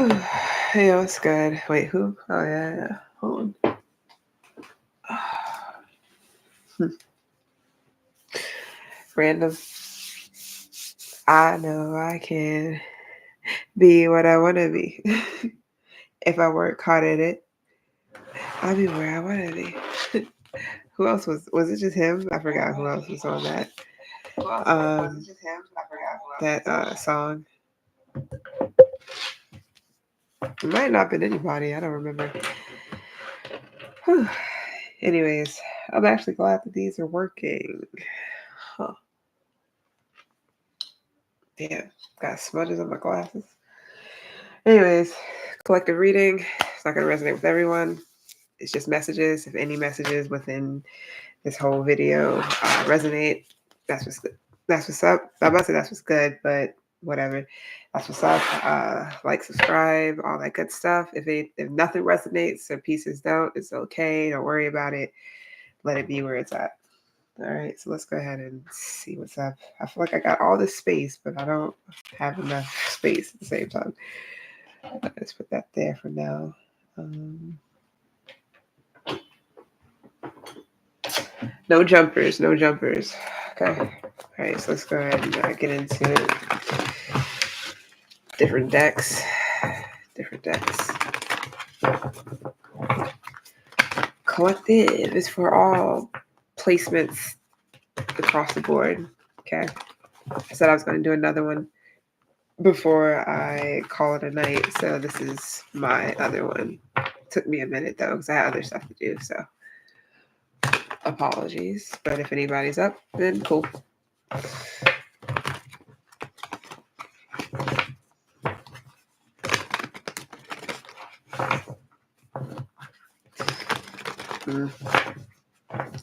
Hey, what's good? Wait, who? Oh, yeah, yeah. Hold on. Random. I know I can be what I want to be. If I work hard at it, I'll be where I want to be. Who else was it just him? I forgot who else was on that. Was it Um, just him? I forgot who else that was on that. song. It might not have been anybody. I don't remember. Whew. Anyways, I'm actually glad that these are working. Huh. Damn, got smudges on my glasses. Anyways, collective reading. It's not going to resonate with everyone. It's just messages. If any messages within this whole video resonate, that's what's good. That's what's up. I'm about to say that's what's good, but whatever. That's what's up. Like, subscribe, all that good stuff. If nothing resonates or pieces don't, it's okay. Don't worry about it. Let it be where it's at. All right, so let's go ahead and see what's up. I feel like I got all this space, but I don't have enough space at the same time. Let's put that there for now. No jumpers, no jumpers. Okay. All right, so let's go ahead and get into it. Different decks. Different decks. Collective is for all placements across the board. Okay. I said I was going to do another one before I call it a night. So this is my other one. Took me a minute though, because I had other stuff to do. So apologies. But if anybody's up, then cool.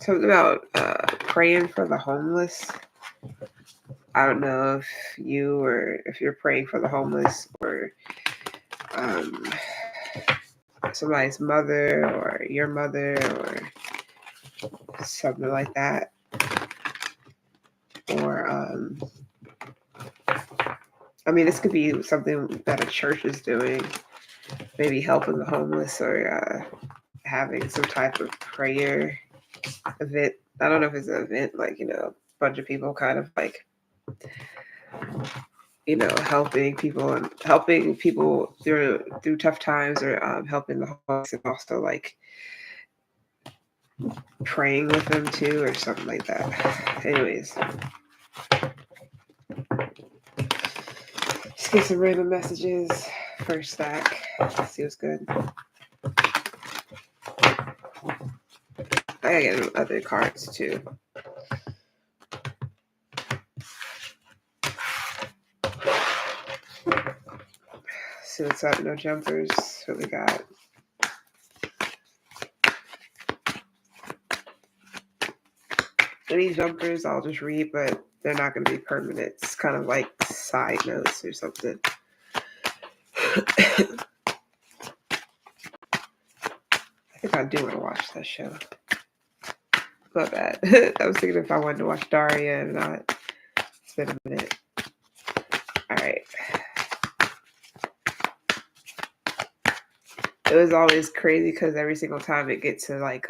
Something about praying for the homeless. I don't know if you or if you're praying for the homeless or um, somebody's mother or your mother or something like that. Or, I mean, this could be something that a church is doing, maybe helping the homeless or having some type of prayer event. I don't know if it's an event, like, a bunch of people kind of like, helping people through tough times or helping the homeless and also like praying with them too or something like that. Anyways, just get some random messages. First stack. Let's see what's good. I gotta get other cards too. See what's up. No jumpers. What we got? Any jumpers I'll just read, but they're not going to be permanent. It's kind of like side notes or something. I think I do want to watch that show. My bad. I was thinking if I wanted to watch Daria or not. It's been a minute. All right. It was always crazy because every single time it gets to like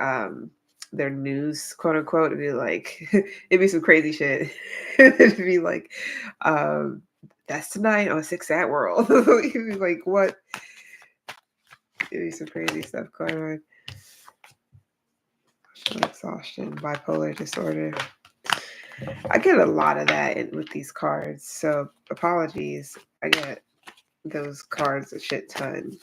their news, quote unquote, it'd be like it'd be some crazy shit. It'd be like, that's tonight on Six at World. It'd be like, what? It'd be some crazy stuff going on. Exhaustion, bipolar disorder. I get a lot of that with these cards. So apologies. I get those cards a shit ton.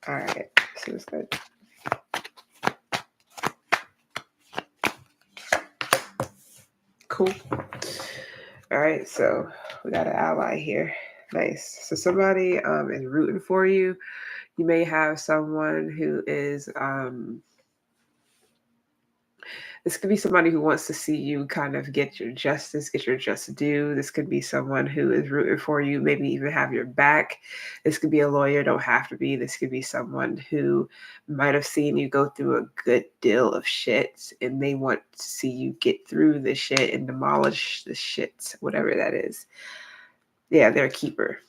All right. So it's good. Cool. All right. So we got an ally here. Nice. So somebody is rooting for you. You may have someone who is This could be somebody who wants to see you kind of get your justice, get your just due. This could be someone who is rooting for you, maybe even have your back. This could be a lawyer, don't have to be. This could be someone who might have seen you go through a good deal of shit and they want to see you get through the shit and demolish the shit, whatever that is. Yeah, they're a keeper.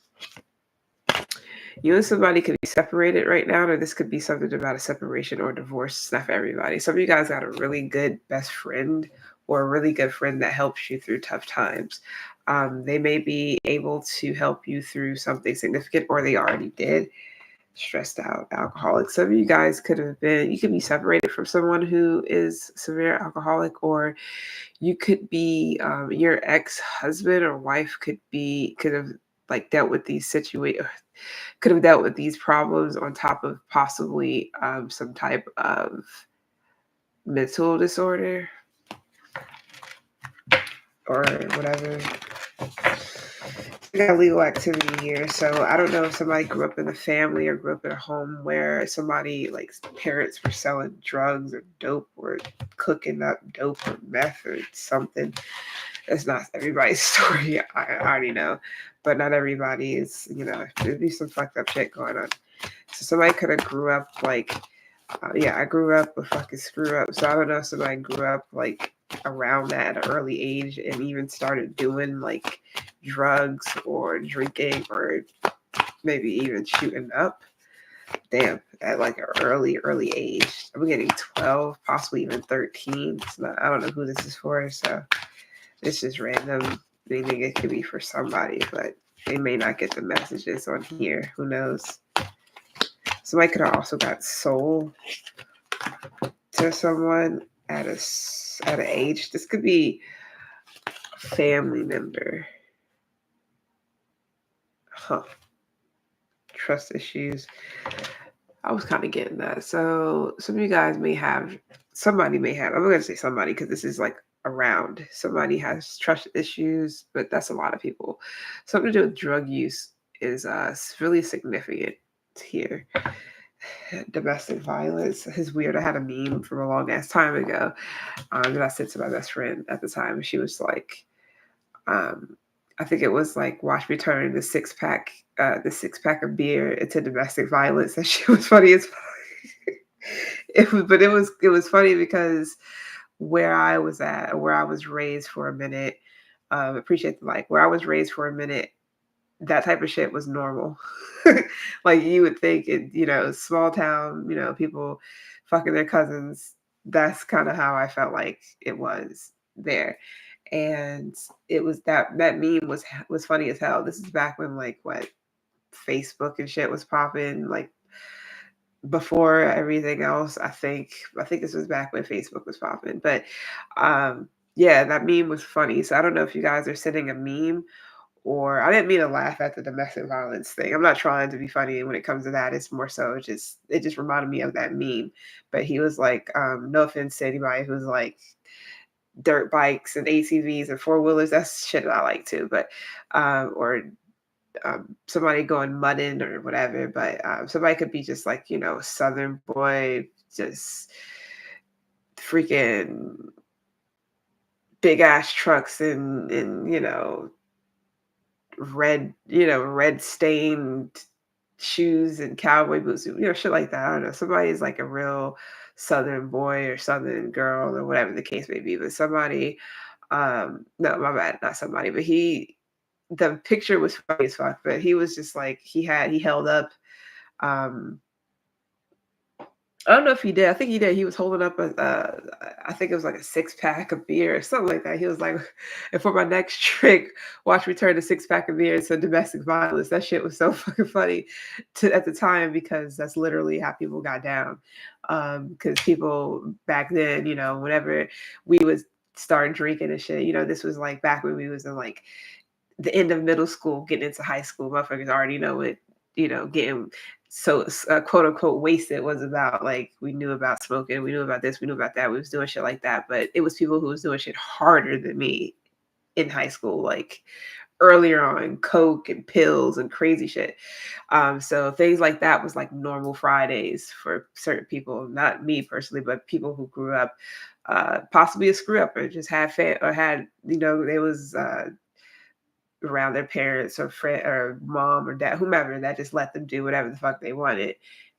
You and somebody could be separated right now, or this could be something about a separation or divorce. It's not for everybody. Some of you guys got a really good best friend or a really good friend that helps you through tough times. They may be able to help you through something significant, or they already did. Stressed out alcoholic. Some of you guys could have been, you could be separated from someone who is severe alcoholic, or you could be your ex-husband or wife could have like dealt with these situations, could have dealt with these problems on top of possibly some type of mental disorder or whatever. We got legal activity here, so I don't know if somebody grew up in a family or grew up in a home where somebody like parents were selling drugs or dope or cooking up dope or meth or something. That's not everybody's story. I already know, but not everybody is. There'd be some fucked up shit going on. So somebody could have grew up like, I grew up a fucking screw up. So I don't know if somebody grew up like around that at an early age and even started doing like drugs or drinking or maybe even shooting up. Damn, at like an early age. I'm getting 12, possibly even 13. I don't know who this is for, so it's just random. Meaning it could be for somebody, but they may not get the messages on here. Who knows? Somebody could have also got sold to someone at an age. This could be a family member. Trust issues. I was kind of getting that. So some of you guys somebody may have, I'm going to say somebody because this is like around. Somebody has trust issues, but that's a lot of people. Something to do with drug use is really significant here. Domestic violence is weird. I had a meme from a long ass time ago that I sent to my best friend at the time. She was like, I think it was like, watch me turn the six pack of beer into domestic violence. That shit was funny as fuck. It was funny because where I was at, where I was raised for a minute, appreciate the like, where I was raised for a minute, that type of shit was normal. Like you would think it, small town, people fucking their cousins. That's kind of how I felt like it was there. And it was that meme was funny as hell. This is back when like what Facebook and shit was popping, like before everything else. I think this was back when Facebook was popping. But yeah, that meme was funny. So I don't know if you guys are sending a meme, or I didn't mean to laugh at the domestic violence thing. I'm not trying to be funny when it comes to that. It's more so it just reminded me of that meme. But he was like, no offense to anybody who's like dirt bikes and ATVs and four wheelers. That's shit that I like too. But or somebody going mudding or whatever. But somebody could be just like Southern boy, just freaking big ass trucks and red stained shoes and cowboy boots, shit like that. I don't know. Somebody's like a real Southern boy or Southern girl or whatever the case may be. But somebody, no, my bad, not somebody, but the picture was funny as fuck, but he was just like, he held up, I don't know if he did. I think he did. He was holding up I think it was like a 6-pack of beer or something like that. He was like, and for my next trick, watch me turn a 6-pack of beer into domestic violence. That shit was so fucking funny at the time, because that's literally how people got down. Because people back then, whenever we was starting drinking and shit, this was like back when we was in like the end of middle school, getting into high school. Motherfuckers already know what, getting so quote unquote wasted was about. Like, we knew about smoking, we knew about this, we knew about that, we was doing shit like that. But it was people who was doing shit harder than me in high school, like earlier on, coke and pills and crazy shit. So things like that was like normal Fridays for certain people, not me personally, but people who grew up possibly a screw up or just had they was around their parents or friend or mom or dad, whomever, that just let them do whatever the fuck they wanted.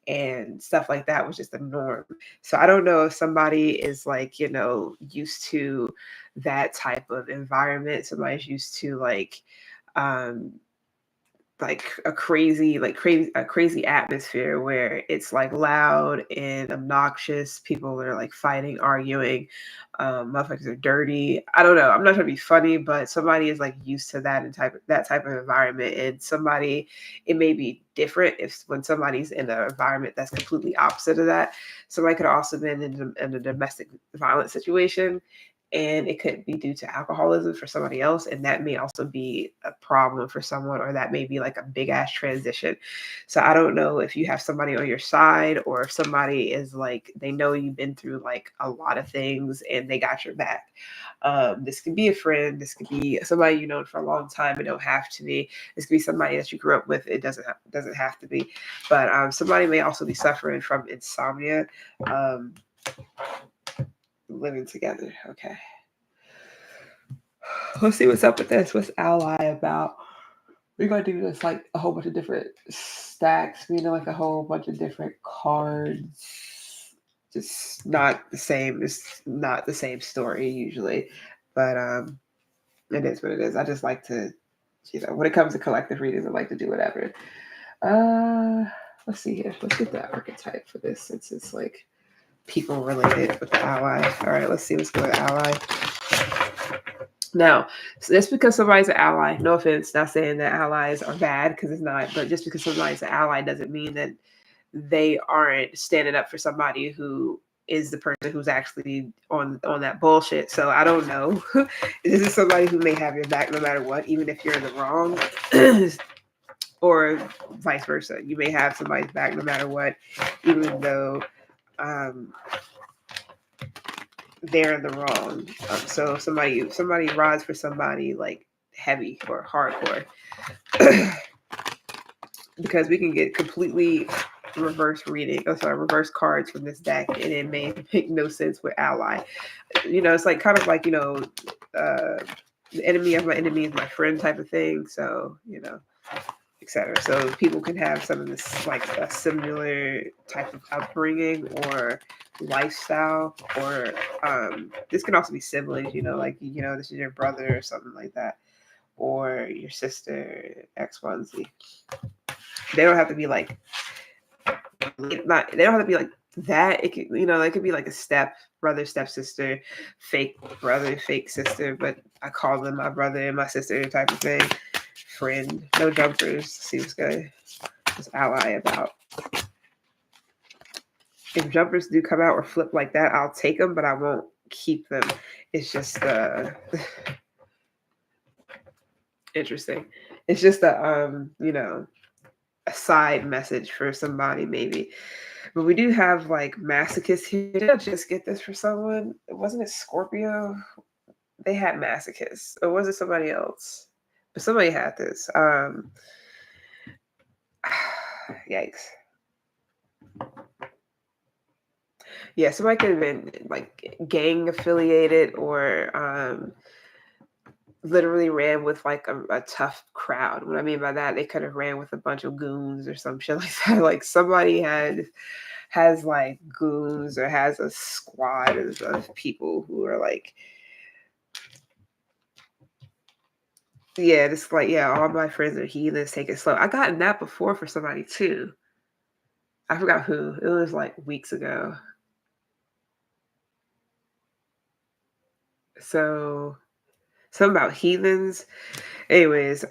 And stuff like that was just the norm. So I don't know if somebody is like, used to that type of environment. Somebody's used to um a crazy atmosphere where it's like loud and obnoxious. People are like fighting, arguing, motherfuckers are dirty. I don't know, I'm not trying to be funny, but somebody is like used to that type of environment. And somebody, it may be different if when somebody's in an environment that's completely opposite of that. Somebody could have also been in a domestic violence situation, and it could be due to alcoholism for somebody else, and that may also be a problem for someone, or that may be like a big ass transition. So I don't know if you have somebody on your side, or if somebody is like, they know you've been through like a lot of things and they got your back. This could be a friend, this could be somebody you know for a long time. It don't have to be. This could be somebody that you grew up with. It doesn't have to be. But somebody may also be suffering from insomnia. Living together. Okay. Let's see what's up with this. What's ally about? We're going to do this like a whole bunch of different stacks, like a whole bunch of different cards. Just not the same. It's not the same story usually, but it is what it is. I just like to, when it comes to collective readings, I like to do whatever. Let's see here. Let's get the archetype for this, since it's like people related with the ally. All right, let's see what's going with ally. Now, so just because somebody's an ally, no offense, not saying that allies are bad, because it's not, but just because somebody's an ally doesn't mean that they aren't standing up for somebody who is the person who's actually on that bullshit. So I don't know. This is somebody who may have your back no matter what, even if you're in the wrong, or vice versa. You may have somebody's back no matter what, even though they're in the wrong. So somebody rides for somebody like heavy or hardcore, because we can get completely reverse cards from this deck, and it may make no sense with ally. It's like kind of like the enemy of my enemy is my friend type of thing. So etc. So people can have some of this like a similar type of upbringing or lifestyle, or this can also be siblings, like this is your brother or something like that, or your sister, X, Y, and Z. They don't have to be like they don't have to be like that. It could, it could be like a step brother, stepsister, fake brother, fake sister, but I call them my brother and my sister type of thing. Friend, no jumpers. See what's good. What's ally about? If jumpers do come out or flip like that, I'll take them, but I won't keep them. It's just interesting. It's just a side message for somebody maybe. But we do have like masochists here. Did I just get this for someone? Wasn't it Scorpio? They had masochists, or was it somebody else? But somebody had this. Yikes. Yeah, somebody could have been like gang affiliated, or literally ran with like a tough crowd. What I mean by that, they could have ran with a bunch of goons or some shit like that. Like somebody has like goons, or has a squad of people who are like, yeah, this like, yeah, all my friends are heathens, take it slow. I gotten that before for somebody too. I forgot who. It was like weeks ago. So something about heathens. Anyways,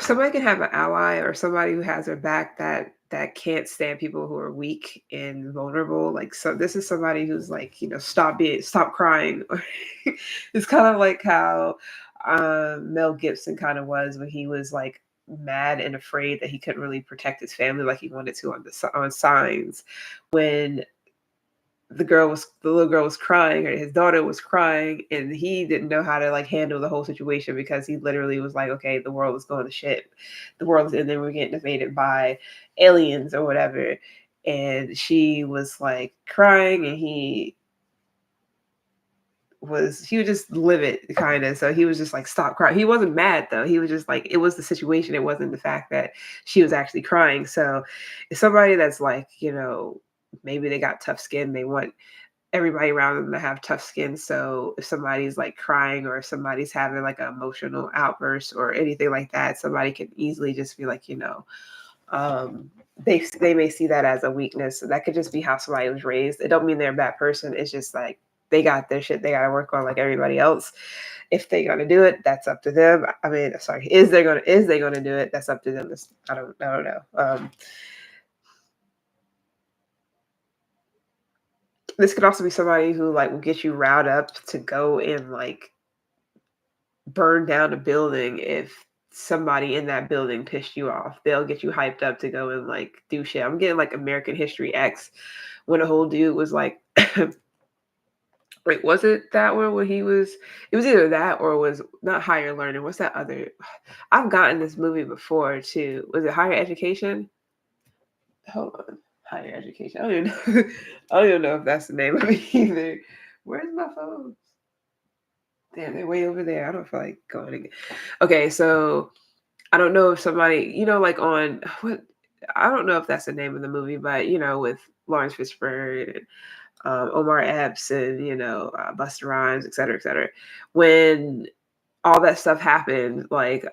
somebody can have an ally or somebody who has their back that can't stand people who are weak and vulnerable. Like, so this is somebody who's like, stop crying. It's kind of like how Mel Gibson kind of was when he was like mad and afraid that he couldn't really protect his family like he wanted to on Signs, when the little girl was crying, or his daughter was crying, and he didn't know how to like handle the whole situation because he literally was like, okay, the world is going to shit, the world is, and then we're getting invaded by aliens or whatever. And she was like crying, and he was just livid kind of, so he was just like, stop crying. He wasn't mad though, he was just like, it was the situation, it wasn't the fact that she was actually crying. So it's somebody that's like, maybe they got tough skin, they want everybody around them to have tough skin. So if somebody's like crying, or if somebody's having like an emotional outburst or anything like that, somebody can easily just be like, they may see that as a weakness. So that could just be how somebody was raised. It don't mean they're a bad person. It's just like they got their shit they got to work on like everybody else. If they're gonna do it, that's up to them. I mean, sorry, is they gonna do it? That's up to them. I don't know. This could also be somebody who like will get you riled up to go and like burn down a building if somebody in that building pissed you off. They'll get you hyped up to go and like do shit. I'm getting like American History X, when a whole dude was like, wait, was it that one when he was? It was either that or it was not Higher Learning. What's that other? I've gotten this movie before too. Was it Higher Education? Hold on. Higher Education. I don't even know. I don't even know if that's the name of it either. Where's my phone? Damn, they're way over there. I don't feel like going again. Okay, so I don't know if somebody, like on what, I don't know if that's the name of the movie, but with Lawrence Fishburne and Omar Epps and Busta Rhymes, et cetera, et cetera. When all that stuff happened, like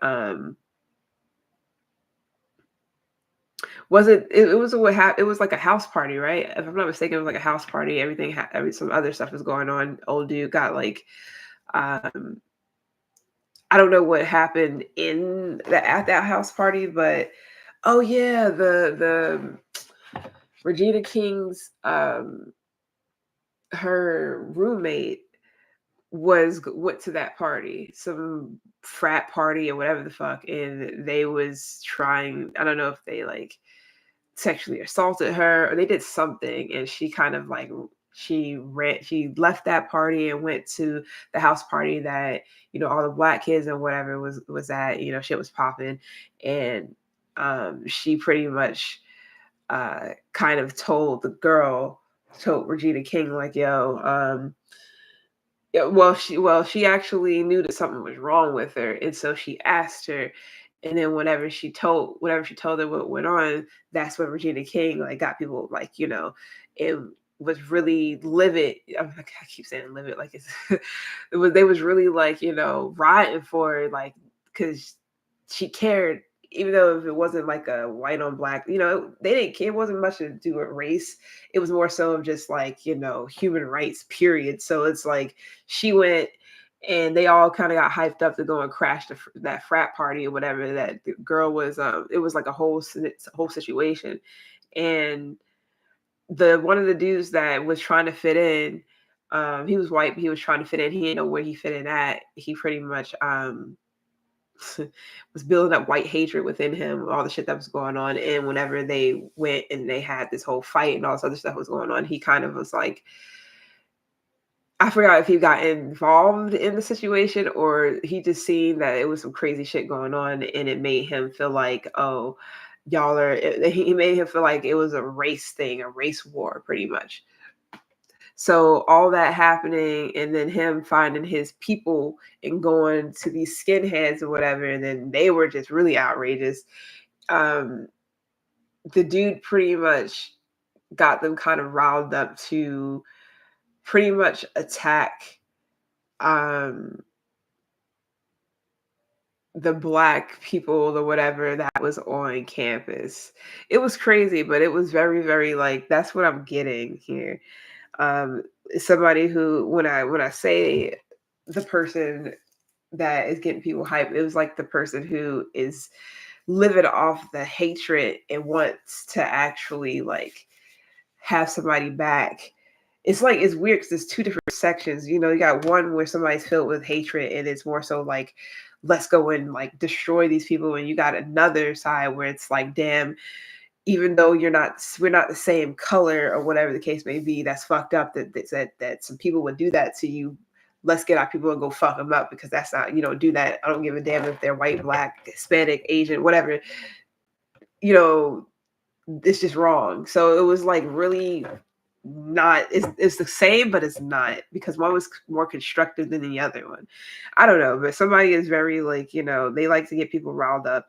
was it? It was it was like a house party, right? If I'm not mistaken, it was like a house party. Everything, some other stuff was going on. Old dude got like, um, I don't know what happened at that house party, but oh yeah, the Regina King's her roommate went to that party, some frat party or whatever the fuck, and they was trying. I don't know if they like sexually assaulted her or they did something, and she kind of like she left that party and went to the house party that all the black kids and whatever was at. Shit was popping, and she pretty much kind of told Regina King like, yo, yeah, she actually knew that something was wrong with her, and so she asked her, and then whenever she told her what went on, that's when Regina King like got people like, it was really livid. I keep saying livid like it's they was really like, rioting for her, like, because she cared, even though if it wasn't like a white on black, they didn't care. It wasn't much to do with race. It was more so of just like, human rights, period. So it's like she went and they all kind of got hyped up to go and crash that frat party or whatever that the girl was. It was like a whole situation. And one of the dudes that was trying to fit in, he was white, but he was trying to fit in. He didn't know where he fit in at. He pretty much, was building up white hatred within him, all the shit that was going on. And whenever they went and they had this whole fight and all this other stuff was going on, he kind of was like, I forgot if he got involved in the situation or he just seen that it was some crazy shit going on and it made him feel like, oh, he made him feel like it was a race thing, a race war pretty much. So all that happening and then him finding his people and going to these skinheads or whatever, and then they were just really outrageous. The dude pretty much got them kind of riled up to pretty much attack the black people or whatever that was on campus. It was crazy, but it was very, very like, that's what I'm getting here. Somebody who, when I say the person that is getting people hyped, it was like the person who is living off the hatred and wants to actually like have somebody back. It's like, it's weird because there's two different sections. You got one where somebody's filled with hatred and it's more so like, let's go and like destroy these people, and you got another side where it's like, damn, even though we're not the same color or whatever the case may be. That's fucked up that some people would do that to you. Let's get our people and go fuck them up, because that's not, you don't do that. I don't give a damn if they're white, black, Hispanic, Asian, whatever. You know, it's just wrong. So it was like really not, it's the same, but it's not, because one was more constructive than the other one. I don't know, but somebody is very like, they like to get people riled up.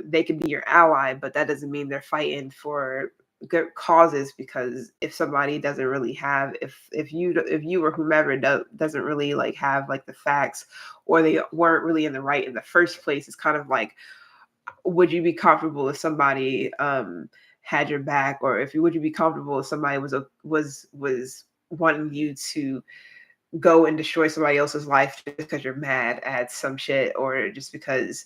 They can be your ally, but that doesn't mean they're fighting for good causes, because if somebody doesn't really have, if you or whomever doesn't really like have like the facts, or they weren't really in the right in the first place, it's kind of like, would you be comfortable if somebody had your back, or if you would you be comfortable if somebody was wanting you to go and destroy somebody else's life just because you're mad at some shit, or just because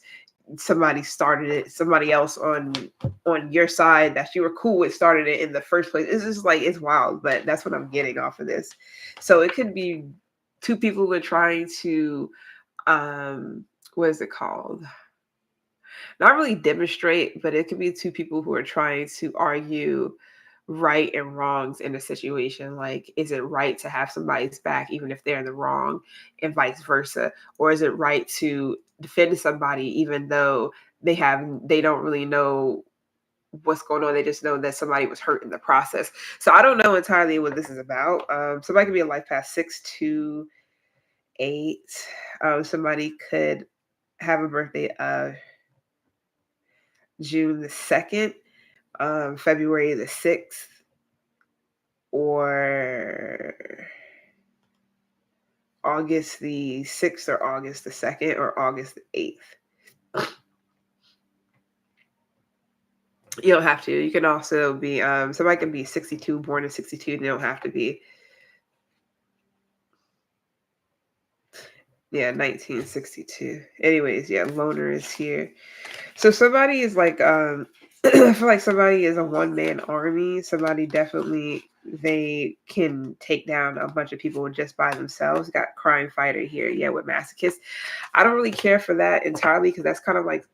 somebody started it, somebody else on your side that you were cool with started it in the first place. It's just like, it's wild, but that's what I'm getting off of this. So it could be two people who are trying to what is it called, not really demonstrate, but it could be two people who are trying to argue right and wrongs in a situation. Like, is it right to have somebody's back even if they're in the wrong, and vice versa? Or is it right to defend somebody even though they don't really know what's going on? They just know that somebody was hurt in the process. So I don't know entirely what this is about. Somebody could be a life path 6 to 8. Somebody could have a birthday June the 2nd, February the 6th, or August the 6th, or August the 2nd, or August the 8th. You don't have to. You can also be, somebody can be 62, born in 62. They don't have to be, 1962. Anyways, loner is here. So somebody is like, I feel like somebody is a one-man army. Somebody definitely, they can take down a bunch of people just by themselves. Got crime fighter here, with masochist. I don't really care for that entirely, because that's kind of like,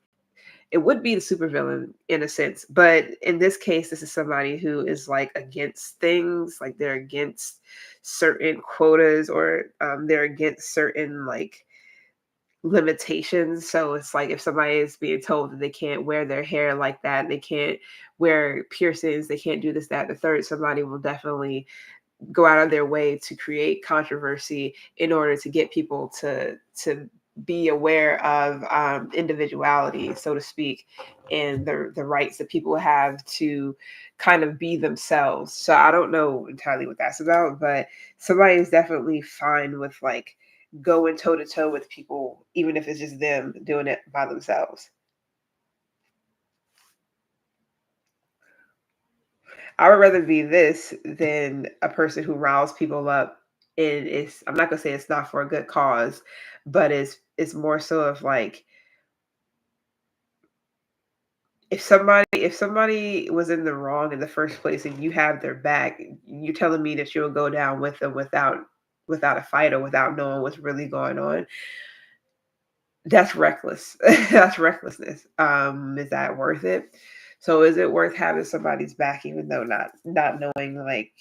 it would be the supervillain in a sense, but in this case, this is somebody who is like against things, like they're against certain quotas, or they're against certain like limitations. So it's like, if somebody is being told that they can't wear their hair like that, they can't wear piercings, they can't do this, that, the third, somebody will definitely go out of their way to create controversy in order to get people to be aware of individuality, so to speak, and the rights that people have to kind of be themselves. So I don't know entirely what that's about, but somebody is definitely fine with like going toe to toe with people, even if it's just them doing it by themselves. I would rather be this than a person who riles people up. And it's, I'm not gonna say it's not for a good cause, but it's more so of like, if somebody was in the wrong in the first place and you have their back, you're telling me that you'll go down with them without a fight, or without knowing what's really going on. That's reckless. That's recklessness. Is that worth it? So is it worth having somebody's back even though not knowing like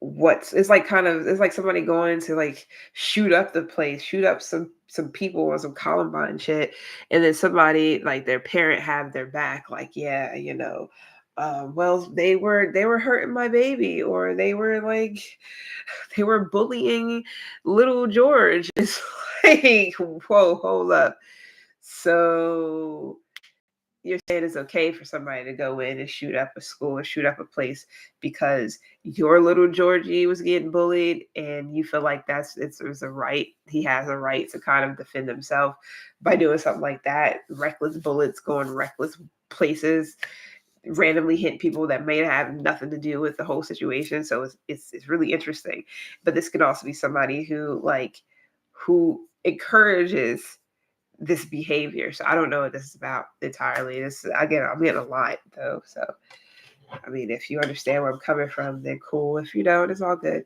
what's, it's like, kind of, it's like somebody going to like shoot up the place, shoot up some people or some Columbine shit, and then somebody like their parent have their back, like, well, they were hurting my baby, or they were like, they were bullying little George. It's like, whoa, hold up. So you're saying it's okay for somebody to go in and shoot up a school or shoot up a place because your little Georgie was getting bullied, and you feel like it's a right. He has a right to kind of defend himself by doing something like that. Reckless bullets going reckless places, randomly hitting people that may have nothing to do with the whole situation. So it's really interesting. But this could also be somebody who encourages this behavior. So I don't know what this is about entirely. This, again, I'm getting a lot though. So I mean, if you understand where I'm coming from, then cool. If you don't, it's all good.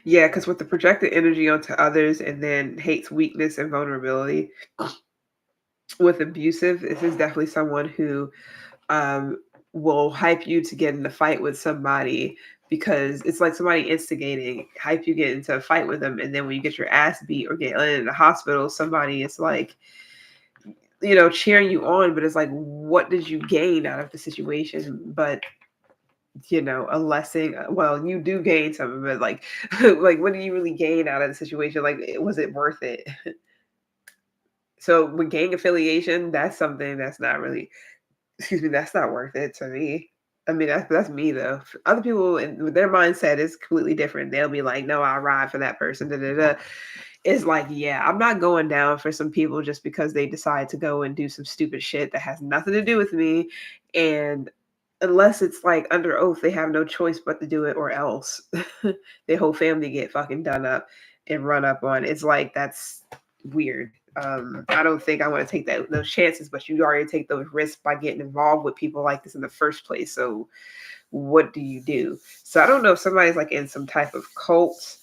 Yeah, because with the projected energy onto others and then hates weakness and vulnerability, with abusive, this is definitely someone who um, will hype you to get in a fight with somebody because it's like somebody instigating, hype you get into a fight with them, and then when you get your ass beat or get landed in the hospital, somebody is like, cheering you on, but it's like, what did you gain out of the situation? But a lesson. Well, you do gain something, but like, like, what do you really gain out of the situation? Like, was it worth it? So with gang affiliation, that's something that's not really, excuse me, that's not worth it to me. I mean, that's me though. Other people and their mindset is completely different. They'll be like, "No, I'll ride for that person." Da, da, da. It's like, yeah, I'm not going down for some people just because they decide to go and do some stupid shit that has nothing to do with me. And unless it's like under oath, they have no choice but to do it, or else their whole family get fucking done up and run up on. It's like that's weird. I don't think I want to take those chances, but you already take those risks by getting involved with people like this in the first place. So what do you do? So I don't know if somebody's like in some type of cult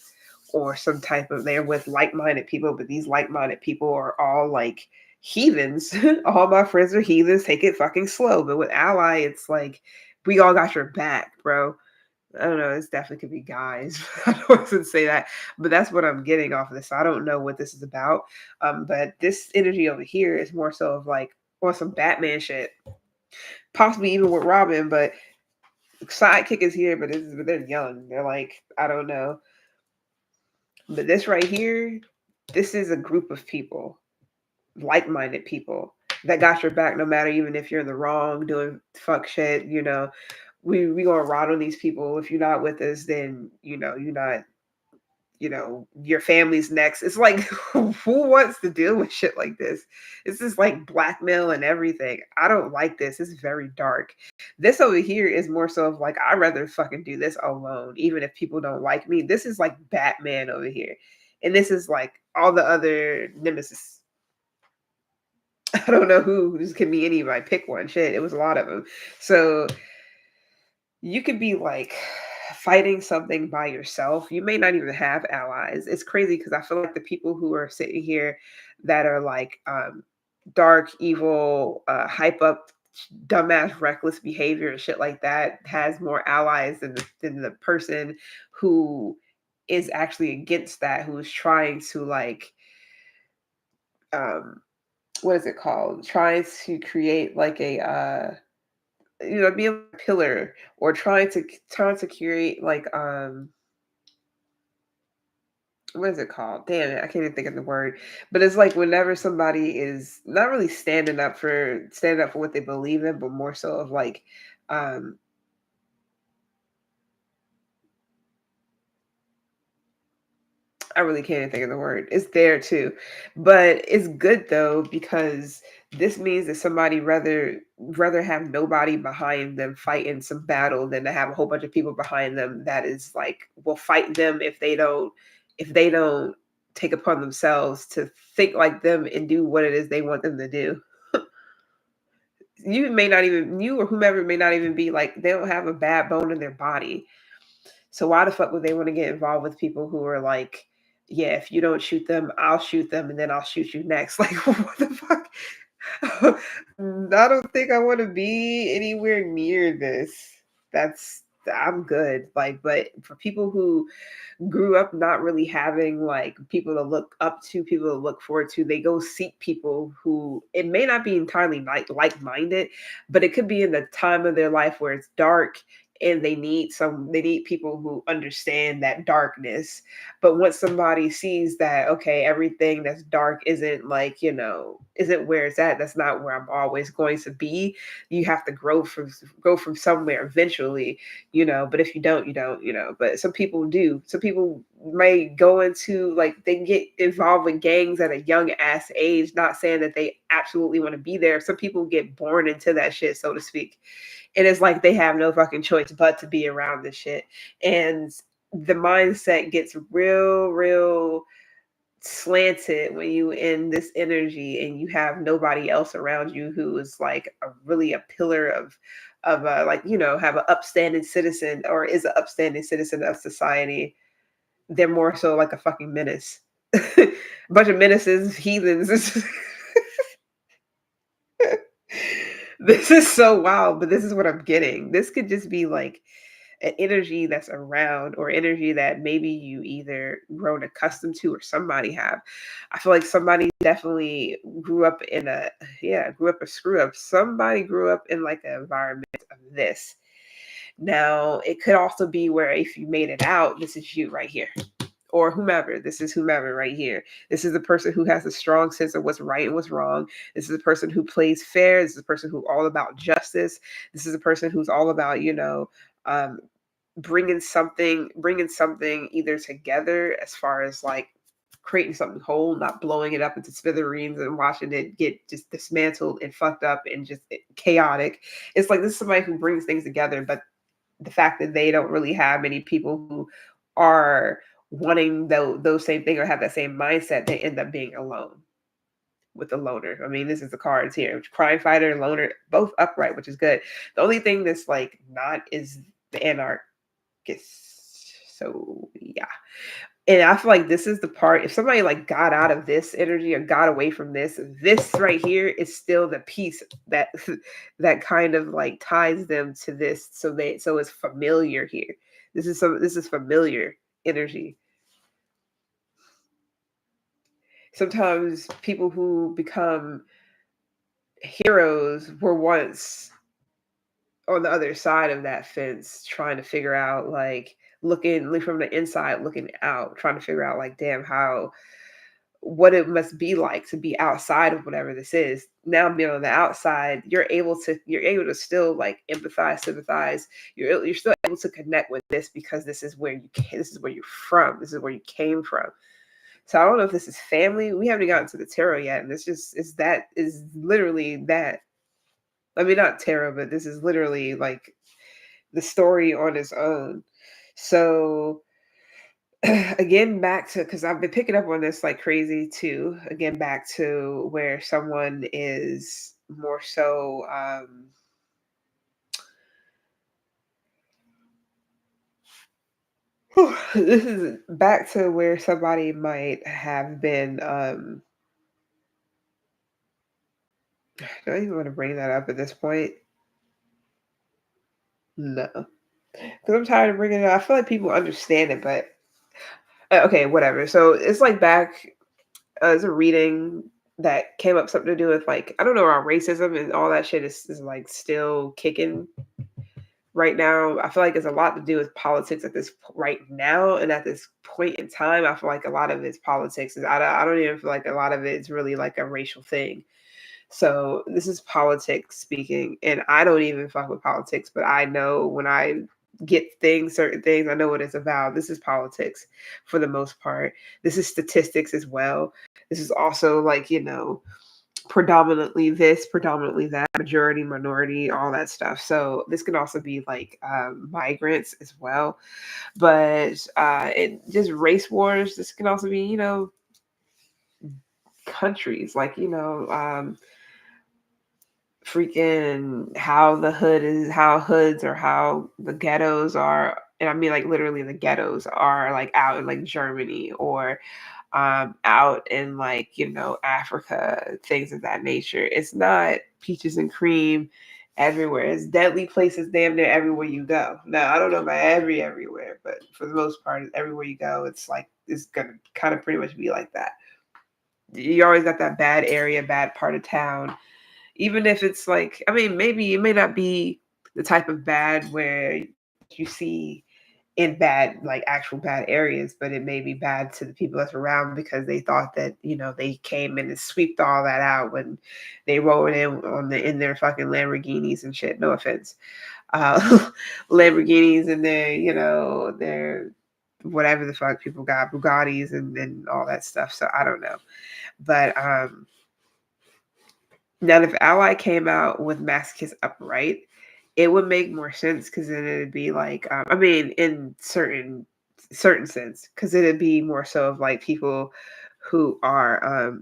or some type of, they're with like-minded people, but these like-minded people are all like heathens. All my friends are heathens. Take it fucking slow. But with Ally, it's like we all got your back, bro. I don't know. It's definitely could be guys. I don't want to say that, but that's what I'm getting off of this. I don't know what this is about. But this energy over here is more so of like or some Batman shit, possibly even with Robin. But sidekick is here, but they're young. They're like, I don't know. But this right here, this is a group of people, like-minded people that got your back no matter, even if you're in the wrong doing fuck shit. We gonna ride on these people. If you're not with us, then you're not, your family's next. It's like, who wants to deal with shit like this? This is like blackmail and everything. I don't like this. It's very dark. This over here is more so of like, I'd rather fucking do this alone, even if people don't like me. This is like Batman over here. And this is like all the other nemesis. I don't know who. This could be anybody. Pick one. Shit, it was a lot of them. So you could be like fighting something by yourself. You may not even have allies. It's crazy because I feel like the people who are sitting here that are like dark, evil, hype up, dumbass, reckless behavior and shit like that has more allies than the person who is actually against that, who is trying to like um what is it called? Trying to create like a being a pillar or trying to create like what is it called? Damn it, I can't even think of the word. But it's like whenever somebody is not really standing up for what they believe in, but more so of like um I really can't even think of the word. It's there too. But it's good though because this means that somebody rather have nobody behind them fighting some battle than to have a whole bunch of people behind them that is like will fight them if they don't take upon themselves to think like them and do what it is they want them to do. You or whomever may not even be like they don't have a bad bone in their body. So why the fuck would they want to get involved with people who are like, yeah, if you don't shoot them, I'll shoot them and then I'll shoot you next. Like, what the fuck? I don't think I want to be anywhere near this. I'm good. Like, but for people who grew up not really having like people to look up to, people to look forward to, they go seek people who it may not be entirely like-minded, but it could be in the time of their life where it's dark and they need people who understand that darkness. But once somebody sees that, okay, everything that's dark isn't like, isn't where it's at, that's not where I'm always going to be. You have to grow from somewhere eventually, but if you don't, you don't, but some people do. Some people may go into like they get involved with gangs at a young ass age, not saying that they absolutely want to be there. Some people get born into that shit, so to speak, and it's like they have no fucking choice but to be around this shit. And the mindset gets real slanted when you in this energy and you have nobody else around you who is like a pillar of like have an upstanding citizen or is an upstanding citizen of society. they're more so like a fucking menace. A bunch of menaces, heathens. This is so wild, but this is what I'm getting. This could just be like an energy that's around, or energy that maybe you either grown accustomed to or somebody have. I feel like somebody definitely grew up in a, yeah, grew up a screw up. Somebody grew up in like an environment of this. Now, it could also be where if you made it out, this is you right here, or whomever. This is whomever right here. This is the person who has a strong sense of what's right and what's wrong. This is the person who plays fair. This is the person who's all about justice. This is the person who's all about, um, bringing something either together, as far as like creating something whole, not blowing it up into smithereens and watching it get just dismantled and fucked up and just chaotic. It's like this is somebody who brings things together, but the fact that they don't really have many people who are wanting those same thing or have that same mindset, they end up being alone with the loner. I mean, this is the cards here. Crime fighter, loner, both upright, which is good. The only thing that's like not is the anarchist. So yeah. And I feel like this is the part, if somebody like got out of this energy or got away from this right here is still the piece that that kind of like ties them to this. So it's familiar here. This is familiar energy. Sometimes people who become heroes were once on the other side of that fence, trying to figure out, like, looking from the inside looking out, trying to figure out, like, damn, how what it must be like to be outside of whatever this is. Now being on the outside, you're able to still like empathize, sympathize. You're still able to connect with this, because this is where you're from. This is where you came from. So I don't know if this is family. We haven't gotten to the tarot yet, and is literally that. I mean, not tarot, but this is literally like the story on its own. So again, back to, because I've been picking up on this like crazy too. Again, back to where someone is more so this is back to where somebody might have been I don't even want to bring that up at this point. No. Because I'm tired of bringing it up. I feel like people understand it, but okay, whatever. So it's like back as a reading that came up something to do with, like, I don't know, around racism and all that shit is like still kicking right now. I feel like it's a lot to do with politics at this right now, and at this point in time, I feel like a lot of it's politics. I don't even feel like a lot of it is really like a racial thing. So this is politics speaking, and I don't even fuck with politics, but I know when I get certain things, I know what it's about. This is politics for the most part. This is statistics as well. This is also like, predominantly this, predominantly that, majority, minority, all that stuff. So this can also be like migrants as well. But it just race wars. This can also be, countries, like, freaking how hoods, or how the ghettos are. And I mean, like, literally the ghettos are like out in like Germany, or out in like, Africa, things of that nature. It's not peaches and cream everywhere. It's deadly places damn near everywhere you go. Now, I don't know about everywhere, but for the most part, everywhere you go, it's like it's gonna kind of pretty much be like that. You always got that bad area, bad part of town. Even if it's like, I mean, maybe it may not be the type of bad where you see in bad, like actual bad areas, but it may be bad to the people that's around, because they thought that, they came in and sweeped all that out when they rolled in their fucking Lamborghinis and shit. No offense. Lamborghinis and their whatever the fuck people got, Bugattis and all that stuff. So I don't know. But now, if Ally came out with Masochist Upright, it would make more sense, because then it'd be like, I mean, in certain sense, because it'd be more so of like people who are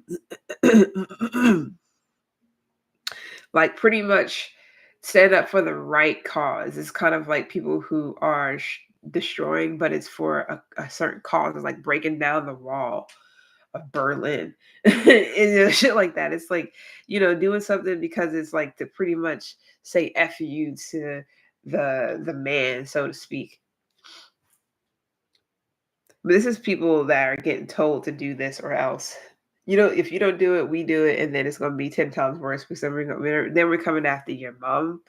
like pretty much stand up for the right cause. It's kind of like people who are destroying, but it's for a certain cause. It's like breaking down the wall of Berlin and shit like that. It's like, doing something because it's like to pretty much say F you to the man, so to speak. But this is people that are getting told to do this or else. If you don't do it, we do it, and then it's gonna be 10 times worse because then we're coming after your mom,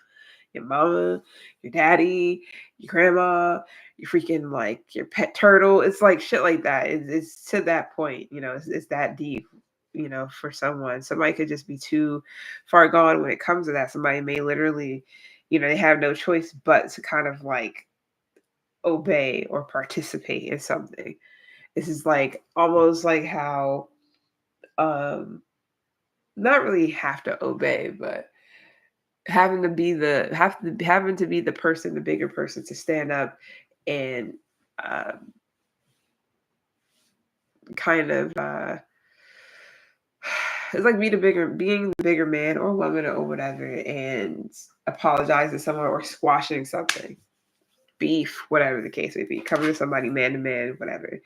your mama, your daddy, your grandma, your freaking like your pet turtle. It's like shit like that. It's to that point, it's that deep, for someone. Somebody could just be too far gone when it comes to that. Somebody may literally, they have no choice but to kind of like obey or participate in something. This is like almost like how not really have to obey, but having to be the person, the bigger person, to stand up and um, kind of it's like being the bigger man or woman or whatever, and apologize to someone or squashing something, beef, whatever the case may be, coming to somebody man to man, whatever.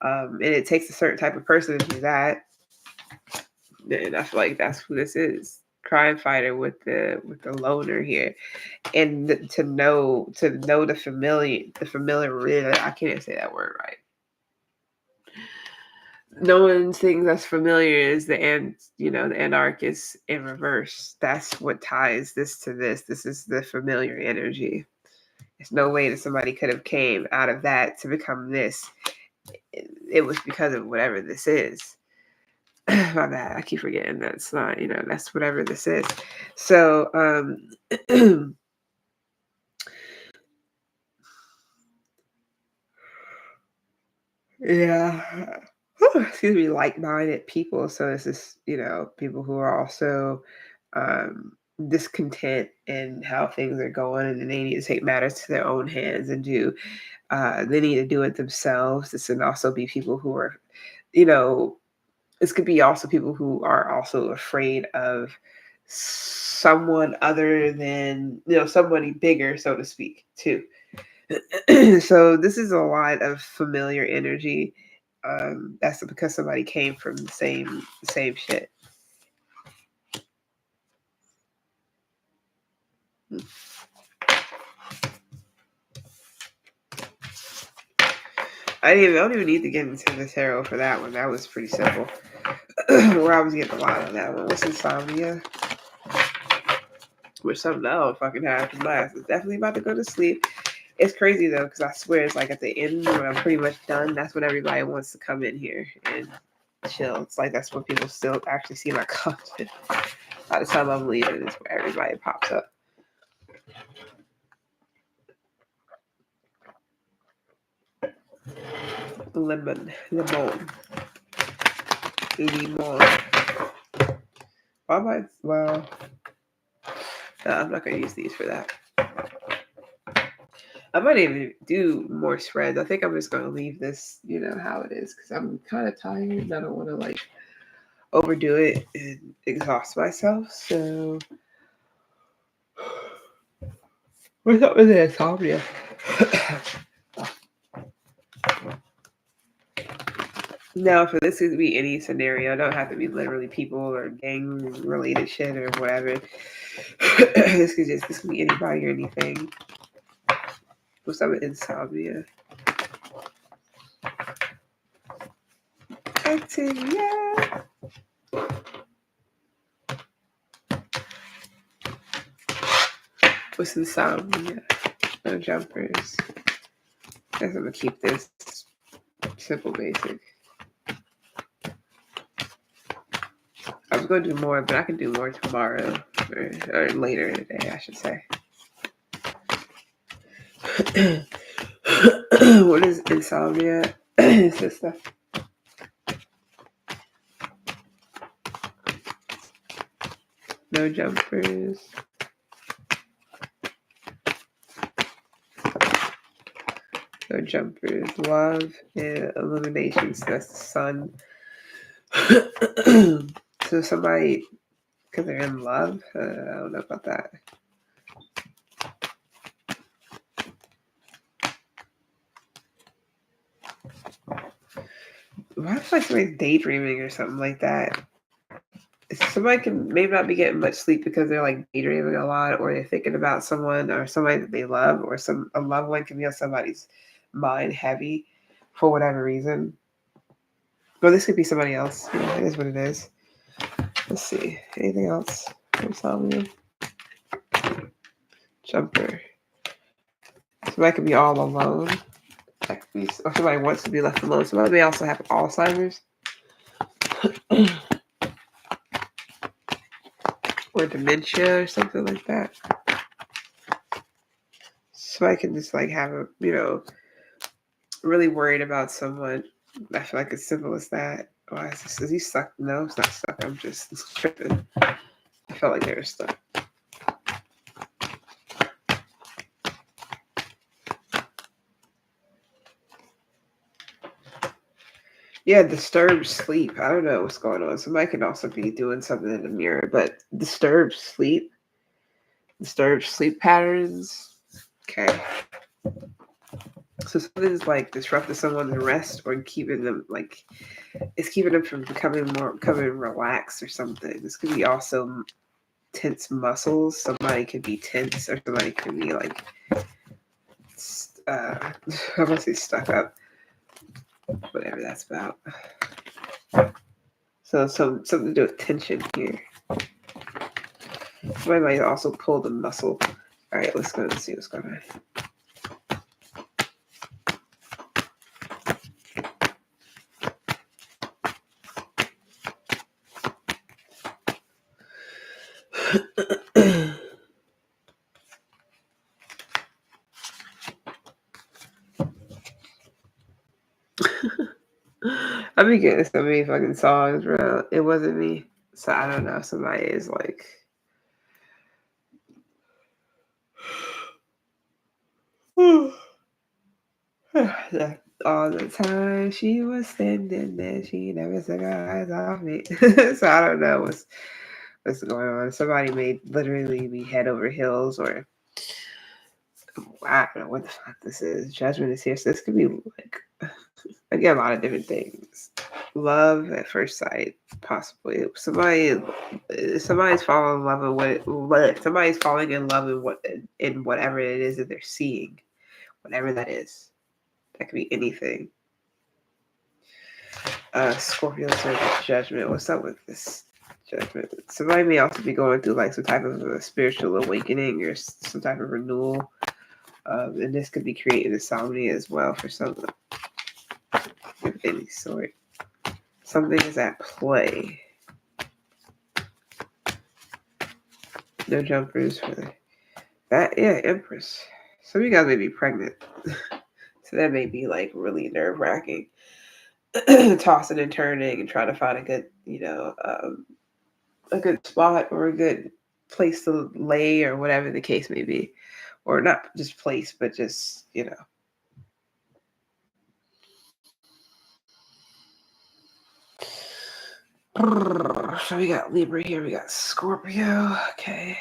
And it takes a certain type of person to do that. And I feel like that's who this is. Crime fighter with the loner here. And to know the familiar, I can't even say that word right. Knowing things that's familiar is the anarchist in reverse. That's what ties this to this. This is the familiar energy. There's no way that somebody could have came out of that to become this. It was because of whatever this is. My bad. I keep forgetting that's not, that's whatever this is. So, yeah. Excuse me, like-minded people. So it's just, people who are also discontent in how things are going, and they need to take matters to their own hands and they need to do it themselves. This can also be people who are, this could be also people who are also afraid of someone other than, somebody bigger, so to speak, too. So this is a lot of familiar energy. That's because somebody came from the same shit. I don't even need to get into the tarot for that one. That was pretty simple. Where I was getting a lot on that one was insomnia. Which something I don't fucking have to last. It's definitely about to go to sleep. It's crazy though, because I swear it's like at the end when I'm pretty much done, that's when everybody wants to come in here and chill. It's like that's when people still actually see my content. By the time I'm leaving, it's where everybody pops up. Lemon. Well, no, I'm not going to use these for that. I might even do more spreads. I think I'm just going to leave this, how it is, because I'm kind of tired and I don't want to like overdo it and exhaust myself. So, what's up with the insomnia? Now, for this to be any scenario, it don't have to be literally people or gang related shit or whatever. This could be anybody or anything. What's up with insomnia? Activia. What's insomnia? No jumpers. I guess I'm gonna keep this simple, basic. I was going to do more, but I can do more tomorrow or later in the day, I should say. What is insomnia? It's this stuff. No jumpers. No jumpers. Love and illuminations. That's the sun. So somebody, because they're in love, I don't know about that. I feel like somebody's daydreaming or something like that. Somebody can maybe not be getting much sleep because they're like daydreaming a lot, or they're thinking about someone or somebody that they love, or a loved one can be on somebody's mind heavy for whatever reason. Or this could be somebody else. You know, it is what it is. Let's see. Anything else from Insomnia? Jumper. Somebody could be all alone. That could be, or somebody wants to be left alone. Somebody may also have Alzheimer's. Or dementia or something like that. So I can just like have a, really worried about someone. I feel like it's simple as that. Why is he stuck? No, it's not stuck. I'm just tripping. I felt like they were stuck. Yeah, disturbed sleep. I don't know what's going on. Somebody can also be doing something in the mirror, but disturbed sleep patterns. Okay. So something's like disrupting someone's rest or keeping them like it's keeping them from becoming relaxed or something. This could be also tense muscles. Somebody could be tense or somebody could be like I must say stuck up. Whatever that's about. So something to do with tension here. Somebody might also pull the muscle. All right, let's go and see what's going on. I've been getting so many fucking songs, bro. It wasn't me. So I don't know. Somebody is like all the time she was standing there, she never took her eyes off me. So I don't know what's going on. Somebody may literally be head over heels, or I don't know what the fuck this is. Judgment is here. So this could be like again a lot of different things. Love at first sight, possibly. Somebody's falling in love with what somebody's falling in love in whatever it is that they're seeing, whatever that is. That could be anything. Scorpio service judgment. What's up with this judgment? Somebody may also be going through like some type of a spiritual awakening or some type of renewal. And this could be creating insomnia as well for some of any sort. Something is at play. No jumpers for that. Yeah, Empress. Some of you guys may be pregnant. So that may be like really nerve wracking. Tossing and turning and trying to find a good, a good spot or a good place to lay or whatever the case may be. Or not just place, but just, So we got Libra here, we got Scorpio. Okay.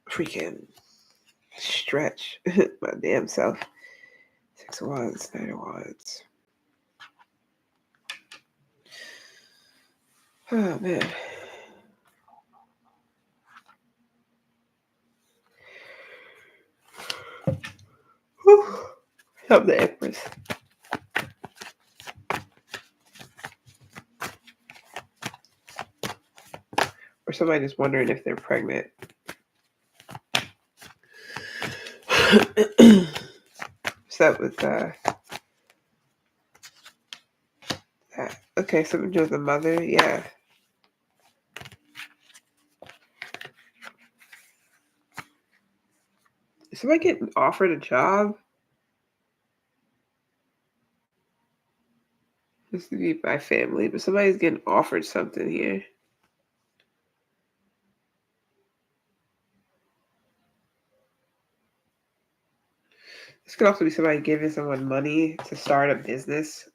Freaking stretch my damn self. 6 of Wands, 9 of Wands. Oh man. Whew. Help the Empress. Or somebody just wondering if they're pregnant. What's up with that? Okay, something to do with the mother, yeah. Is somebody getting offered a job? This could be my family, but somebody's getting offered something here. This could also be somebody giving someone money to start a business.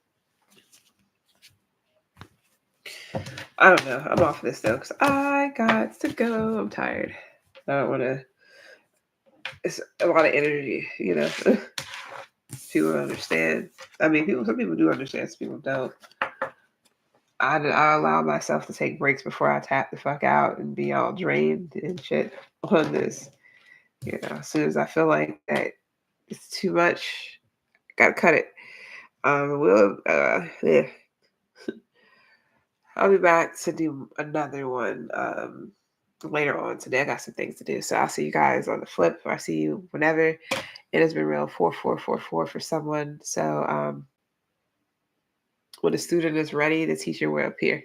I don't know. I'm off this though because I got to go. I'm tired. I don't want to. It's a lot of energy, People don't understand. I mean, some people do understand, some people don't. I allow myself to take breaks before I tap the fuck out and be all drained and shit on this. You know, as soon as I feel like that it's too much, gotta cut it. Yeah. I'll be back to do another one later on today. I got some things to do. So I'll see you guys on the flip, or I'll see you whenever. It has been real 4444 for someone. So when the student is ready, the teacher will appear.